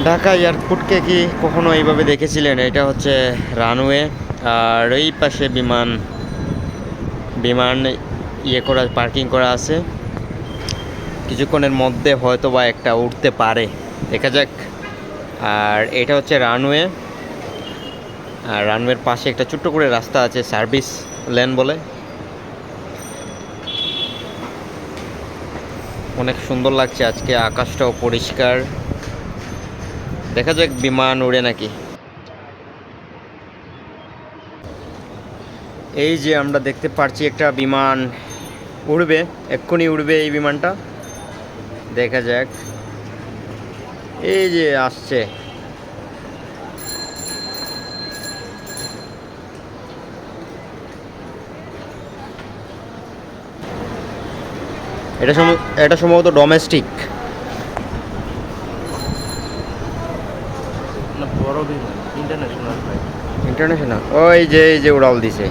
ঢাকা এয়ারপোর্টকে কি কখনো এইভাবে দেখেছিলেন? এটা হচ্ছে রানওয়ে, আর এই পাশে বিমান বিমান ইয়ে করা, পার্কিং করা আছে। কিছুক্ষণের মধ্যে হয়তো বা একটা উঠতে পারে, দেখা যাক। আর এটা হচ্ছে রানওয়ে, আর রানওয়ের পাশে একটা ছোট্ট করে রাস্তা আছে, সার্ভিস লেন বলে। অনেক সুন্দর লাগছে আজকে, আকাশটাও পরিষ্কার। দেখা যাক বিমান উড়ে নাকি। এই যে আমরা দেখতে পাচ্ছি একটা বিমান উড়বে, এক্ষুনি উড়বে এই বিমানটা। দেখা যাক, এই যে আসছে। এটা সম্ভবত ডোমেস্টিক। না, বড় বিমান, ইন্টারন্যাশনাল ফ্লাইট। ইন্টারন্যাশনাল, ওই যে এই যে উড়াল দিছে।